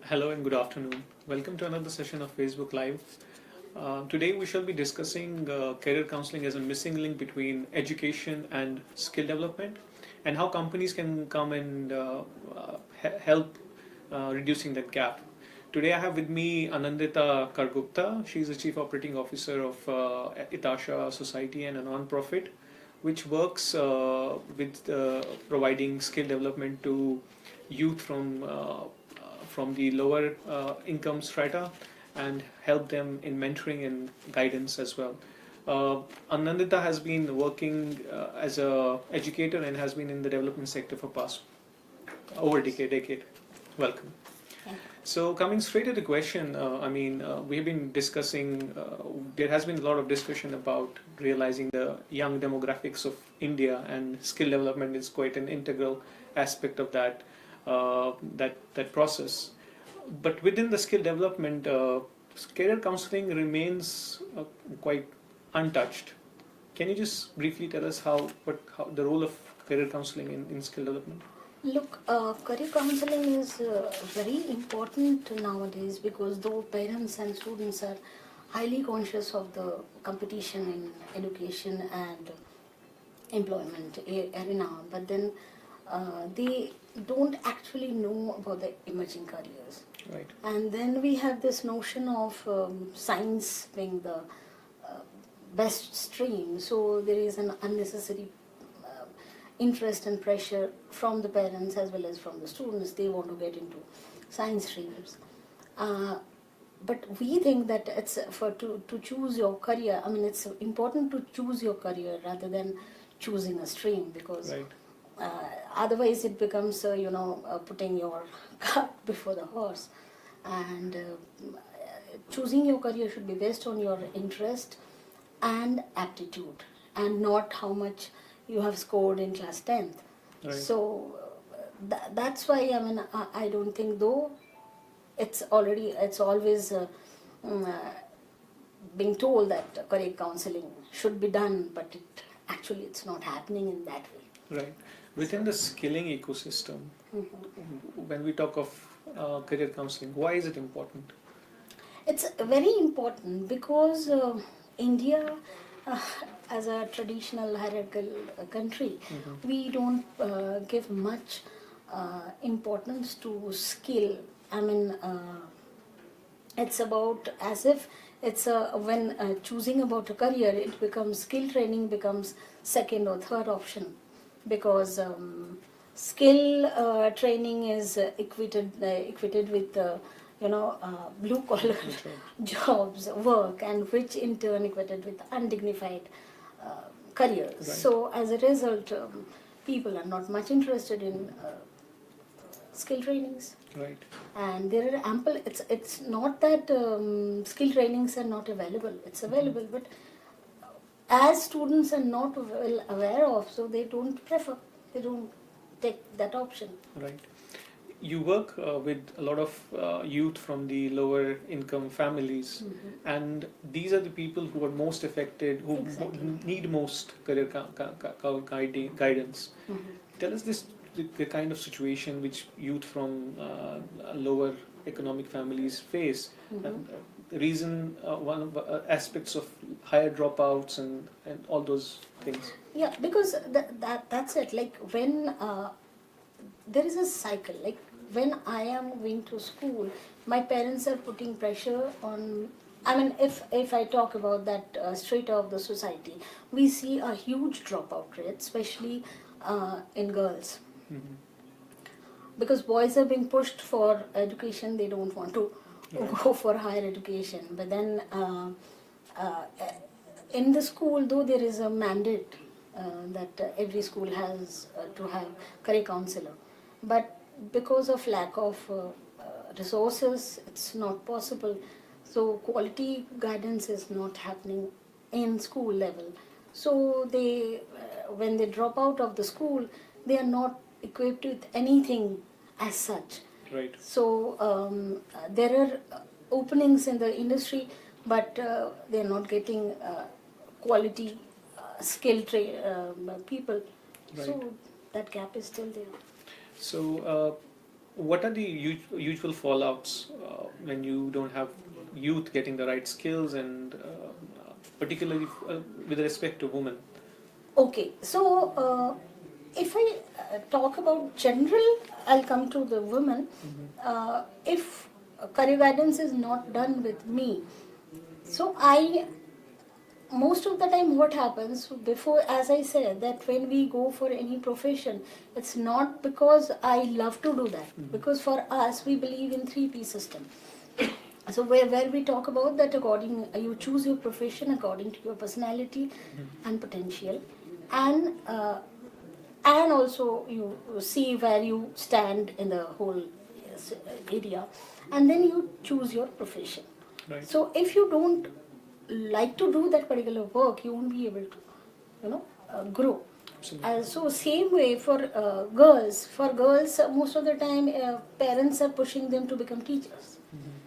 Hello and good afternoon. Welcome to another session of Facebook Live. Today we shall be discussing career counseling as a missing link between education and skill development, and how companies can come and help reducing that gap. Today I have with me Anandita Kargupta. She is the Chief Operating Officer of Itasha Society and a non-profit which works with providing skill development to youth from the lower income strata and help them in mentoring and guidance as well. Anandita has been working as a educator and has been in the development sector for past over decade. Welcome. So coming straight to the question, we've been discussing, there has been a lot of discussion about realizing the young demographics of India, and skill development is quite an integral aspect of that process. But within the skill development, career counseling remains quite untouched. Can you just briefly tell us how the role of career counseling in skill development? Look, career counseling is very important nowadays because though parents and students are highly conscious of the competition in education and employment arena, but then they don't actually know about the emerging careers. Right. And then we have this notion of science being the best stream, so there is an unnecessary interest and pressure from the parents as well as from the students. They want to get into science streams. But we think that it's to choose your career. I mean, it's important to choose your career rather than choosing a stream, because Right. Otherwise it becomes putting your cart before the horse. And choosing your career should be based on your interest and aptitude, and not how much you have scored in class 10th. Right. So that's why I don't think, though it's always being told that career counseling should be done, but it's not happening in that way. Right. Within the skilling ecosystem, when we talk of career counseling, why is it important? It's very important because India, as a traditional hierarchical country, we don't give much importance to skill. I mean, it's about as if it's when choosing about a career, it becomes skill training becomes second or third option, because skill training is equated with blue collar jobs, work, and which in turn equated with undignified careers. Right. So as a result, people are not much interested in skill trainings. Right. And there are ample. It's not that skill trainings are not available. It's available, but as students are not well aware of, so they don't prefer. They don't take that option. Right. You work with a lot of youth from the lower income families, and these are the people who are most affected, who Exactly. need most career guidance. Tell us the kind of situation which youth from lower economic families face. The reason, one of aspects of higher dropouts and all those things. Yeah, because that's it. Like when there is a cycle. Like when I am going to school, my parents are putting pressure on. I mean, if I talk about that strata of the society, we see a huge dropout rate, especially in girls. Because boys are being pushed for education, they don't want to go for higher education. But then in the school, though there is a mandate that every school has to have career counselor, but because of lack of resources, it's not possible. So quality guidance is not happening in school level. So they, when they drop out of the school, they are not equipped with anything as such. Right. So there are openings in the industry, but they are not getting quality skilled people. Right. So that gap is still there. So what are the usual fallouts when you don't have youth getting the right skills, and particularly with respect to women? Okay, so if I talk about general, I'll come to the women. If career guidance is not done with me, so I most of the time what happens before, as I said, that when we go for any profession, it's not because I love to do that, because for us we believe in 3P system. So where we talk about that, according you choose your profession according to your personality and potential, and also you see where you stand in the whole area, and then you choose your profession. Right. So if you don't like to do that particular work, you won't be able to, grow. Absolutely. So same way for girls. For girls, most of the time, parents are pushing them to become teachers.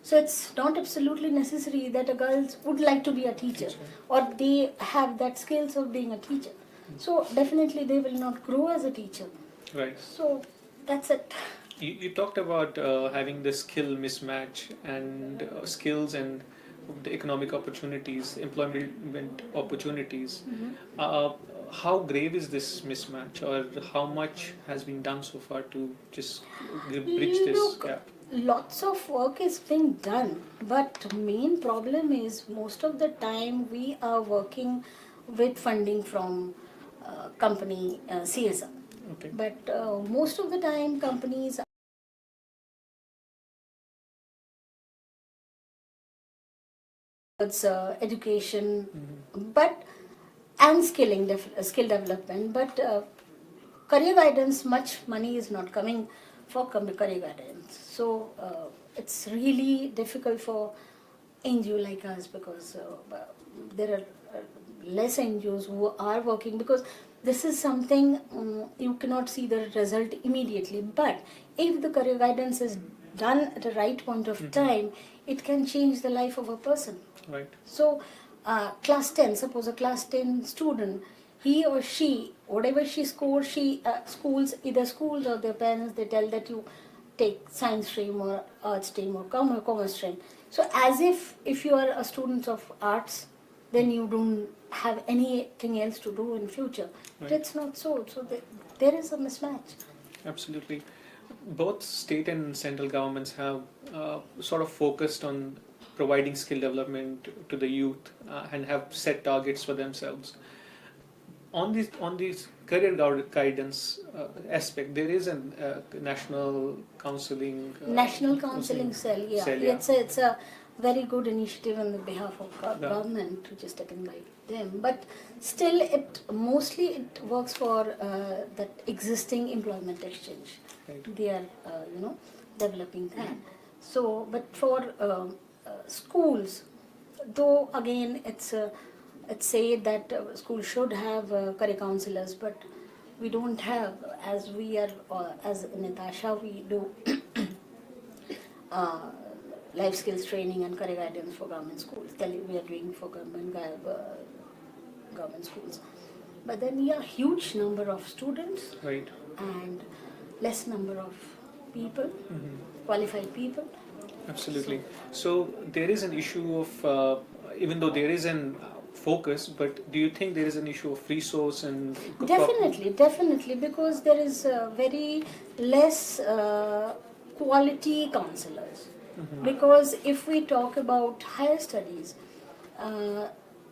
So it's not absolutely necessary that a girl would like to be a teacher, or they have that skills of being a teacher. So definitely they will not grow as a teacher. Right. So that's it. You talked about having the skill mismatch and skills and the economic opportunities, employment opportunities. How grave is this mismatch, or how much has been done so far to just bridge this Look, gap? lots of work is being done, but main problem is most of the time we are working with funding from company CSR. Okay. But most of the time companies education, but and skill development, but career guidance, much money is not coming for career guidance. So it's really difficult for NGO like us, because there are less NGOs who are working, because this is something you cannot see the result immediately, but if the career guidance is done at the right point of time, it can change the life of a person. Right. So, class 10, suppose a class 10 student, he or she, whatever she scores, either schools or their parents, they tell that you take science stream or arts stream or commerce stream. So, as if you are a student of arts, then you don't have anything else to do in future. But Right. it's not so. So, there is a mismatch. Absolutely. Both state and central governments have sort of focused on providing skill development to the youth and have set targets for themselves. On this career guidance aspect, there is a national counseling. National Counseling Cell, yeah. Cell, yeah. It's a very good initiative on the behalf of Yeah. government, which is taken by them. But still, it mostly it works for that existing employment exchange. Right. They are, developing that. So, but for schools, though again it's said that schools should have career counselors, but we don't have, as we are as Natasha we do uh, life skills training and career guidance for government schools. We are doing for government schools, but then yeah, huge number of students Right. and less number of people, qualified people. Absolutely. So there is an issue of, even though there is an focus, but do you think there is an issue of resource and Definitely, because there is very less quality counselors. Because if we talk about higher studies,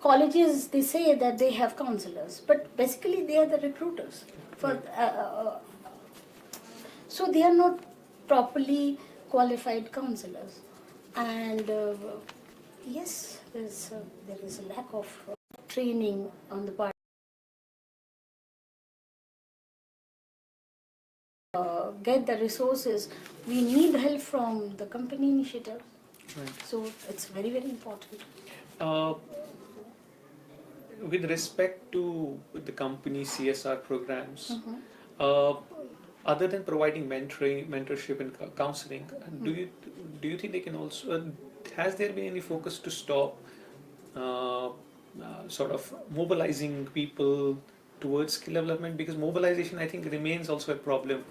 colleges, they say that they have counselors, but basically they are the recruiters. So they are not properly qualified counselors, and yes, there is a lack of training on the part. Get the resources, we need help from the company initiative. Right. So it's very, very important. Uh, with respect to the company CSR programs, other than providing mentorship and counseling, do you think they can also? Has there been any focus to stop sort of mobilizing people towards skill development? Because mobilization, I think, remains also a problem.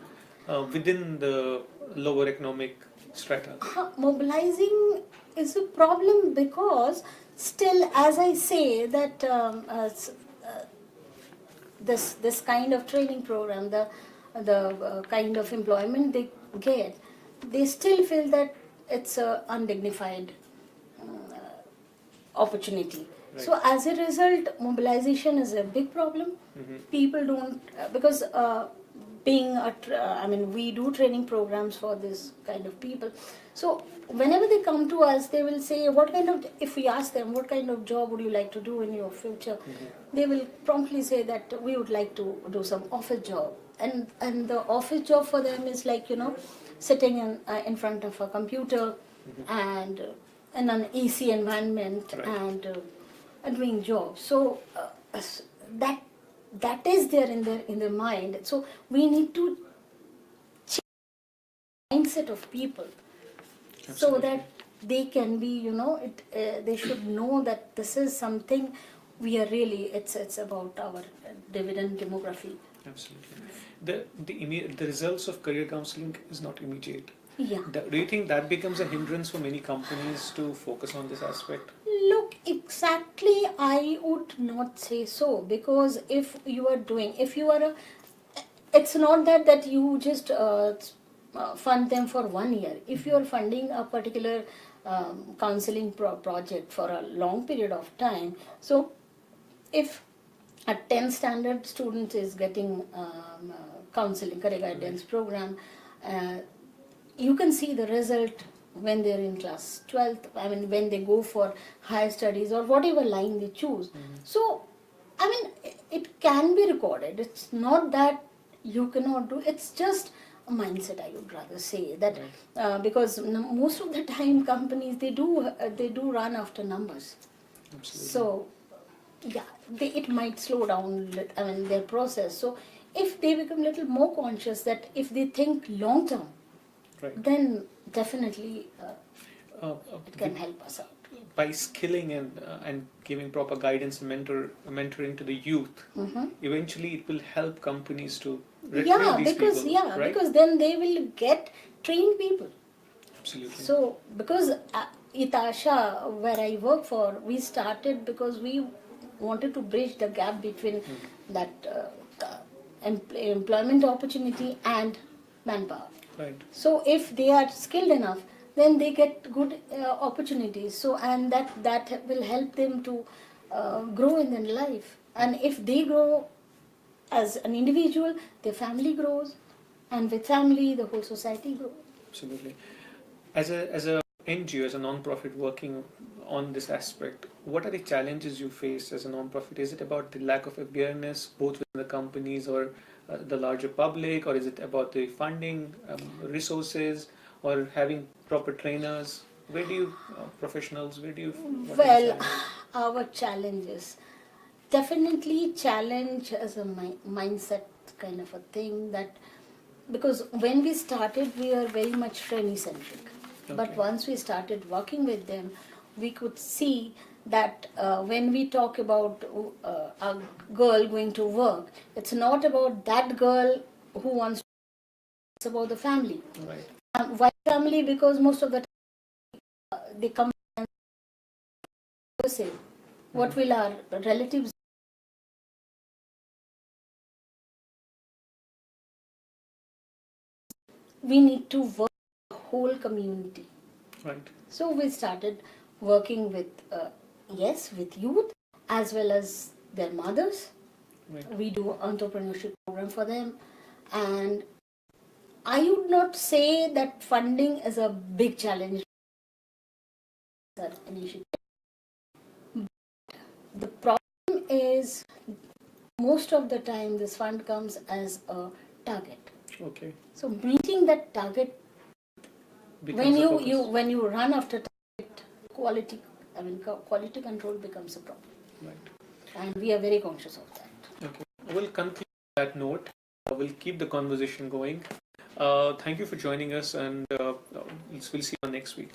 within the lower economic strata? Mobilizing is a problem because still, as I say, that this kind of training program, the kind of employment they get, they still feel that it's a undignified opportunity. Right. So as a result, mobilization is a big problem. People don't because being I mean, we do training programs for this kind of people. So whenever they come to us, they will say, what kind of, if we ask them, what kind of job would you like to do in your future? They will promptly say that we would like to do some office job. And the office job for them is like, sitting in front of a computer and in an AC environment. Right. And doing jobs. So that is there in their mind. So we need to change the mindset of people. Absolutely. So that they can be, they should know that this is something we are really, it's about our dividend demography. Absolutely. The results of career counseling is not immediate. Yeah. Do you think that becomes a hindrance for many companies to focus on this aspect? Look, exactly, I would not say so, because if you are it's not that you just fund them for 1 year. If you are funding a particular counseling project for a long period of time, so if a 10th standard student is getting counseling, career guidance program, you can see the result when they're in class 12th, I mean, when they go for higher studies or whatever line they choose. So, I mean, it can be recorded. It's not that you cannot do, it's just a mindset, I would rather say. That because most of the time companies, they do run after numbers. Absolutely. So, yeah, it might slow down, I mean, their process. So, if they become a little more conscious that if they think long term, right, then definitely it can with- help us out. by skilling and giving proper guidance and mentoring to the youth, eventually it will help companies to retain these people, right? Because then they will get trained people. Absolutely. So because Itasha, where I work for, we started because we wanted to bridge the gap between that employment opportunity and manpower. Right. So if they are skilled enough, then they get good opportunities. So and that will help them to grow in their life. And if they grow as an individual, their family grows, and with family, the whole society grows. Absolutely. As a NGO, as a non-profit working on this aspect, what are the challenges you face as a non-profit? Is it about the lack of awareness, both within the companies or the larger public, or is it about the funding, resources, or having proper trainers? Where do you, professionals, what are the Well, challenges? our challenges, definitely challenge as a mindset kind of a thing, that because when we started, we were very much friendly centric. But Okay. once we started working with them, we could see that when we talk about a girl going to work, it's not about that girl who wants to, it's about the family. Right. Why family? Because most of the time they come and say, what will our relatives, we need to work with the whole community. Right. So we started working with, with youth as well as their mothers. Right. We do entrepreneurship program for them, and I would not say that funding is a big challenge. Initiative. The problem is most of the time this fund comes as a target. Okay. So meeting that target, Becomes when a you focus. when you run after target, quality control becomes a problem, Right. and we are very conscious of that. Okay. We'll conclude that note. We'll keep the conversation going. Thank you for joining us, and we'll see you next week.